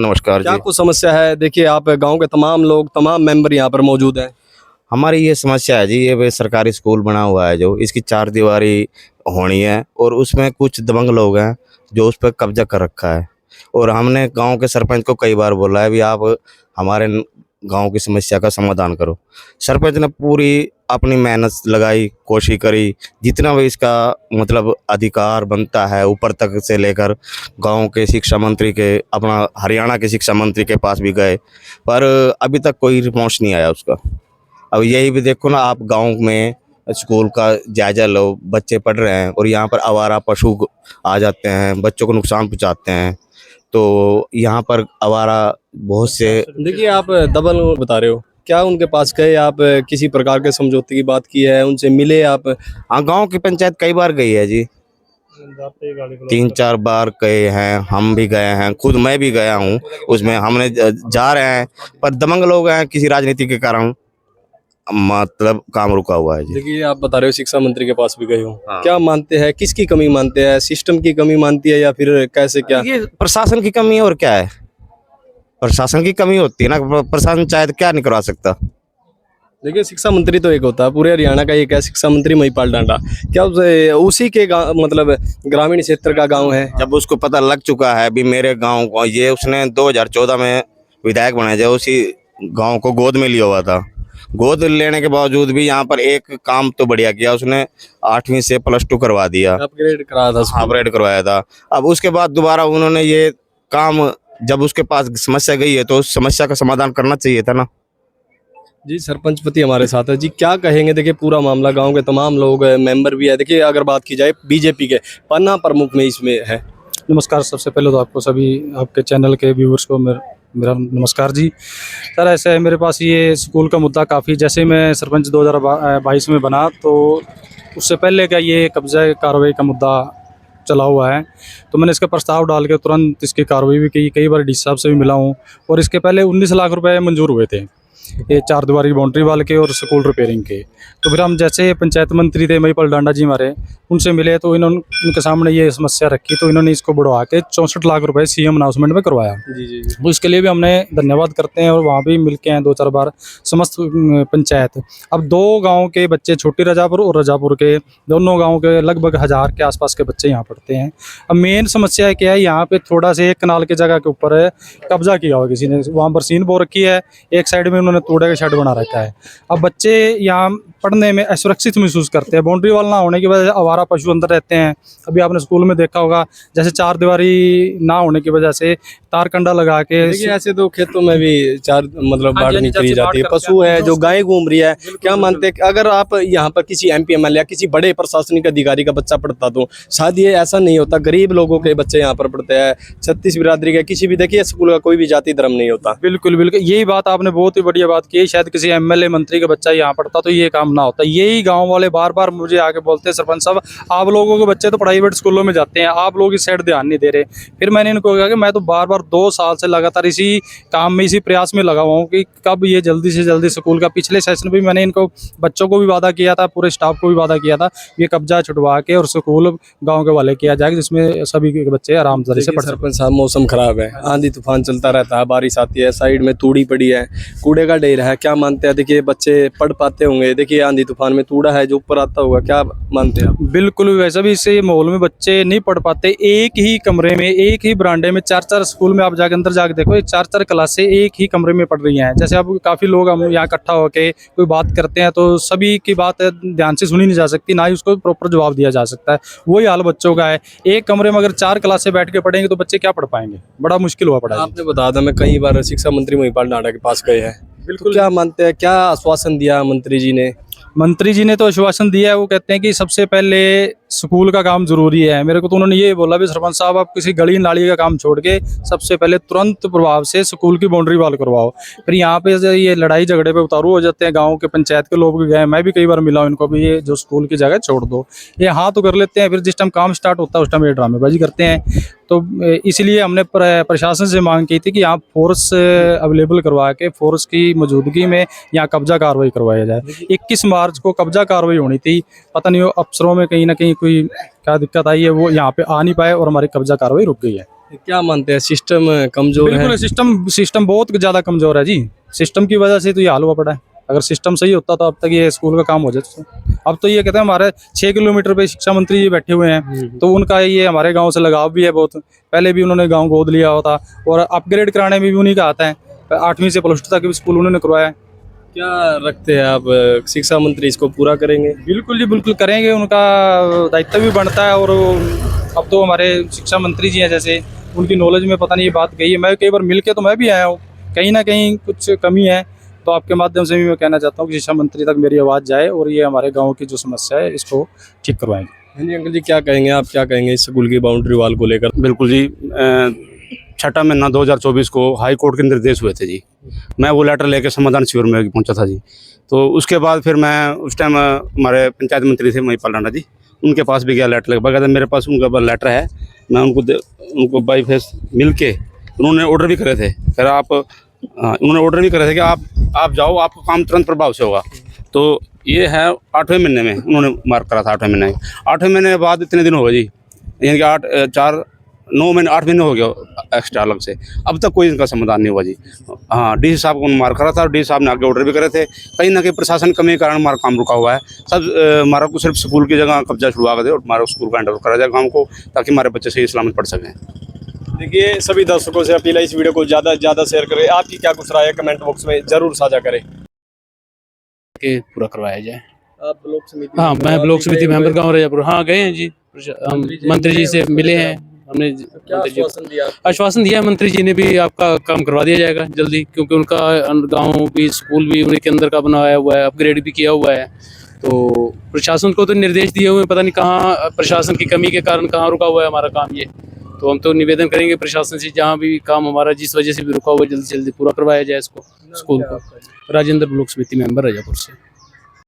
नमस्कार क्या जी। कुछ समस्या है? देखिए आप गांव के तमाम लोग, तमाम मेंबर यहाँ पर मौजूद हैं। हमारी ये समस्या है जी, ये भी सरकारी स्कूल बना हुआ है जो इसकी चारदीवारी होनी है और उसमें कुछ दबंग लोग हैं जो उस पर कब्जा कर रखा है। और हमने गांव के सरपंच को कई बार बोला है भी आप हमारे गांव की समस्या का समाधान करो। सरपंच ने पूरी अपनी मेहनत लगाई, कोशिश करी, जितना भी इसका मतलब अधिकार बनता है ऊपर तक से लेकर गांव के शिक्षा मंत्री के, अपना हरियाणा के शिक्षा मंत्री के पास भी गए, पर अभी तक कोई रिस्पॉन्स नहीं आया उसका। अब यही भी देखो ना, आप गांव में स्कूल का जायजा लो, बच्चे पढ़ रहे हैं और यहाँ पर आवारा पशु आ जाते हैं, बच्चों को नुकसान पहुँचाते हैं। तो यहाँ पर आवारा बहुत से। देखिए आप डबल बता रहे हो, क्या उनके पास गए आप? किसी प्रकार के समझौते की बात की है, उनसे मिले आप? हाँ, गांव की पंचायत कई बार गई है जी, 3-4 बार गए हैं, हम भी गए हैं, खुद मैं भी गया हूँ। उसमें हमने जा रहे हैं, पर दबंग लोग हैं, किसी राजनीति के कारण मतलब काम रुका हुआ है जी। देखिए आप बता रहे हो शिक्षा मंत्री के पास भी गए हो, हाँ। क्या मानते हैं, किसकी कमी मानते हैं? सिस्टम की कमी मानती है या फिर कैसे क्या? ये प्रशासन की कमी है, और क्या है, प्रशासन की कमी होती है ना। प्रशासन चाहे तो क्या नहीं करवा सकता। देखिए शिक्षा मंत्री तो एक होता है, पूरे हरियाणा का एक है शिक्षा मंत्री महिपाल डांडा। क्या उसी के मतलब ग्रामीण क्षेत्र का गांव है? जब उसको पता लग चुका है भी मेरे गांव को, ये उसने 2014 में विधायक बनाया, जो उसी गांव को गोद में लिया हुआ था। गोद लेने के बावजूद भी यहाँ पर एक काम तो बढ़िया किया उसने, 8वीं से +2 करवा दिया, अपग्रेड कराया था स्कूल। अपग्रेड करवाया था। अब उसके बाद दोबारा उन्होंने ये काम, जब उसके पास समस्या गई है तो उस समस्या का समाधान करना चाहिए था ना। जी सरपंच पति हमारे साथ है जी, क्या कहेंगे? देखिए पूरा मामला गांव के तमाम लोग मेंबर भी है। देखिए अगर बात की जाए बीजेपी के पन्ना प्रमुख में इसमें है। नमस्कार। सबसे पहले तो आपको सभी आपके चैनल के व्यूवर्स को मेरा नमस्कार जी। सर ऐसा है, मेरे पास ये स्कूल का मुद्दा काफ़ी, जैसे मैं सरपंच 2022 में बना तो उससे पहले का ये कब्जा कार्रवाई का मुद्दा चला हुआ है। तो मैंने इसका प्रस्ताव डाल के तुरंत इसकी कार्रवाई भी की, कई बार डीसी साहब से भी मिला हूँ। और इसके पहले 19 लाख रुपए मंजूर हुए थे, ये 4 दीवारी बाउंड्री वाल के और स्कूल रिपेयरिंग के। तो फिर हम जैसे पंचायत मंत्री थे महिपाल डांडा जी हमारे, उनसे मिले तो उनके सामने ये समस्या रखी, तो इन्होंने इसको बढ़वा के 64 लाख रुपए सीएम अनाउंसमेंट में करवाया। जी जी तो इसके लिए भी हमने धन्यवाद करते हैं, और वहाँ भी मिल के हैं 2-4 बार समस्त पंचायत। अब 2 गाँव के बच्चे, छोटी रजापुर और रजापुर के, दोनों गाँव के लगभग 1000 के आसपास के बच्चे यहाँ पढ़ते हैं। अब मेन समस्या क्या है, यहाँ पे थोड़ा से एक कनाल की जगह के ऊपर कब्जा किया हुआ किसी ने, वहाँ पर सीन बो रखी है, एक साइड में उन्होंने तोड़े का शेड बना रखा है। अब बच्चे यहाँ पढ़ने में असुरक्षित महसूस करते हैं, बाउंड्री वाल ना होने की वजह से आवारा पशु अंदर रहते हैं। अभी आपने स्कूल में देखा होगा, जैसे 4 दीवारी ना होने की वजह से तार कंडा लगा के, देखिए ऐसे तो खेतों में भी चार मतलब हाँ जी, बाढ़ करी जाती है, करते पशु हैं। है जो गाय घूम रही है। क्या मानते हैं कि अगर आप यहाँ पर किसी एमपी एमएलए या किसी बड़े प्रशासनिक अधिकारी का बच्चा पढ़ता तो शायद ये ऐसा नहीं होता, गरीब लोगों के बच्चे यहाँ पर पढ़ते हैं, 36 बिरादरी के, किसी भी देखिए स्कूल का कोई भी जाति धर्म नहीं होता। बिल्कुल बिल्कुल, यही बात आपने बहुत ही बढ़िया बात की है। शायद किसी एमएलए मंत्री का बच्चा यहाँ पढ़ता तो ये काम ना होता। यही गांव वाले बार बार मुझे आके बोलते हैं, सरपंच साहब आप लोगों के बच्चे तो प्राइवेट स्कूलों में जाते हैं, आप लोग इस साइड ध्यान नहीं दे रहे। फिर मैंने इनको कहा कि मैं तो बार बार 2 साल से लगातार इसी काम में, इसी प्रयास में लगा हुआ हूँ कि कब ये जल्दी से जल्दी स्कूल का, पिछले सेशन में भी मैंने इनको बच्चों को भी वादा किया था, पूरे स्टाफ को भी वादा किया था, ये कब्जा छुड़वा के और स्कूल गाँव के वाले किया जाए जिसमें सभी के बच्चे आराम से पढ़ सकें। सरपंच साहब मौसम खराब है, आंधी तूफान चलता रहता है, बारिश आती है, साइड में तूड़ी पड़ी है, कूड़े का ढेर है। क्या मानते हैं? देखिए बच्चे पढ़ पाते होंगे, देखिए आंधी तूफान में तूड़ा है जो ऊपर आता होगा, क्या मानते हैं आप? बिल्कुल, वैसे भी इसे माहौल में बच्चे नहीं पढ़ पाते। एक ही कमरे में, एक ही बरांडे में 4-4 स्कूल में आप जाके अंदर जाके देखो, 4-4 क्लासें एक ही कमरे में पढ़ रही हैं। जैसे अब काफ़ी लोग हम यहाँ इकट्ठा होकर कोई बात करते हैं तो सभी की बात ध्यान से सुनी नहीं जा सकती, ना ही उसको प्रॉपर जवाब दिया जा सकता है। वही हाल बच्चों का है। एक कमरे में अगर 4 क्लासें बैठ के पढ़ेंगे तो बच्चे क्या पढ़ पाएंगे? बड़ा मुश्किल हुआ पढ़ाई। आपने बताया था, मैं कई बार शिक्षा मंत्री महिपाल डांडा के पास गए हैं। बिल्कुल, क्या मानते हैं, क्या आश्वासन दिया मंत्री जी ने? मंत्री जी ने तो आश्वासन दिया है, वो कहते हैं कि सबसे पहले स्कूल का काम जरूरी है। मेरे को तो उन्होंने ये बोला भी, सरपंच साहब आप किसी गली नाली का काम छोड़ के सबसे पहले तुरंत प्रभाव से स्कूल की बाउंड्री वाल करवाओ। फिर यहाँ पे ये लड़ाई झगड़े पे उतारू हो जाते हैं, गांव के पंचायत के लोग भी गए, मैं भी कई बार मिला हूं इनको भी, ये जो स्कूल की जगह छोड़ दो, ये हाँ तो कर लेते हैं, फिर जिस टाइम काम स्टार्ट होता है उस टाइम ये ड्रामेबाजी करते हैं। तो इसलिए हमने प्रशासन से मांग की थी कि यहाँ फोर्स अवेलेबल करवा के, फोर्स की मौजूदगी में यहाँ कब्जा कार्रवाई करवाया जाए। 21 मार्च को कब्जा कार्रवाई होनी थी, पता नहीं अफसरों में कहीं ना कहीं कोई क्या दिक्कत आई है, वो यहाँ पे आ नहीं पाए और हमारी कब्जा कार्रवाई रुक गई है। क्या मानते हैं, सिस्टम कमजोर है? बिल्कुल सिस्टम बहुत ज़्यादा कमज़ोर है जी। सिस्टम की वजह से तो ये हाल हुआ पड़ा है। अगर सिस्टम सही होता तो अब तक ये स्कूल का काम हो जाता। अब तो ये कहते हैं हमारे 6 किलोमीटर पे शिक्षा मंत्री जी बैठे हुए हैं, तो उनका ये हमारे गांव से लगाव भी है बहुत। पहले भी उन्होंने गांव गोद लिया होता और अपग्रेड कराने में भी उन्हीं का आता है। 8वीं से +2 तक भी स्कूल उन्होंने करवाया है। क्या रखते हैं आप, शिक्षा मंत्री इसको पूरा करेंगे? बिल्कुल जी बिल्कुल करेंगे, उनका दायित्व भी बनता है। और अब तो हमारे शिक्षा मंत्री जी हैं, जैसे उनकी नॉलेज में पता नहीं ये बात कही है। मैं कई बार मिल के तो मैं भी आया हूँ, कहीं ना कहीं कुछ कमी है। तो आपके माध्यम से भी मैं कहना चाहता हूँ कि शिक्षा मंत्री तक मेरी आवाज़ जाए और ये हमारे गाँव की जो समस्या है इसको ठीक करवाएंगे। हाँ जी अंकल जी, क्या कहेंगे आप, क्या कहेंगे इस स्कूल की बाउंड्री वॉल को लेकर? बिल्कुल जी, 6 महीना 2024 को हाई कोर्ट के निर्देश हुए थे जी। मैं वो लेटर लेके समाधान शिविर में पहुंचा था जी। तो उसके बाद फिर मैं उस टाइम हमारे पंचायत मंत्री थे महिपाल राणा जी, उनके पास भी गया लेटर लेकर। बकायदा मेरे पास उनका लेटर है, मैं उनको बाई फेस मिल के उन्होंने ऑर्डर भी करे थे। फिर उन्होंने ऑर्डर भी करे थे कि आप जाओ, आपका काम तुरंत प्रभाव से होगा। तो ये है 8वें महीने में उन्होंने मार्क करा था। 8वें महीने 8वें महीने के बाद इतने दिन हो गए जी, यानी कि 9 महीने 8 महीने हो गया एक्स्ट्रा अलग से। अब तक कोई इनका समाधान नहीं हुआ जी। हाँ, डीसी साहब को मार करा था और डीसी साहब ने आगे ऑर्डर भी करे थे। कहीं ना कहीं प्रशासन कमी के कारण हमारा काम रुका हुआ है। सब हमारा को सिर्फ स्कूल की जगह कब्जा छुड़वा कर दे और हमारा स्कूल का हैंड ओवर करा जाए गाँव को, ताकि हमारे बच्चे सही सलामत पढ़ सकें। देखिए, सभी दर्शकों से अपील है, इस वीडियो को ज़्यादा से ज़्यादा शेयर करें। आपकी क्या कुछ राय है, कमेंट बॉक्स में ज़रूर साझा करें। के पूरा करवाया जाए। आप ब्लॉक समिति? हाँ, मैं ब्लॉक समिति मेंबर गाँव रजापुर। हाँ, गए हैं जी, हम मंत्री जी से मिले हैं। हमने क्या मंत्री जी आश्वासन दिया? आश्वासन दिया है मंत्री जी ने भी, आपका काम करवा दिया जाएगा जल्दी, क्योंकि उनका गाँव भी स्कूल भी उन्हीं के अंदर का बनाया हुआ है, अपग्रेड भी किया हुआ है। तो प्रशासन को तो निर्देश दिए हुए हैं, पता नहीं कहाँ प्रशासन की कमी के कारण कहाँ रुका हुआ है हमारा काम ये। तो हम तो निवेदन करेंगे प्रशासन से, जहाँ भी काम हमारा जिस वजह से भी रुका हुआ है जल्दी से जल्दी पूरा करवाया जाए इसको, स्कूल को। राजेंद्र, ब्लॉक समिति मेंबर रजापुर से।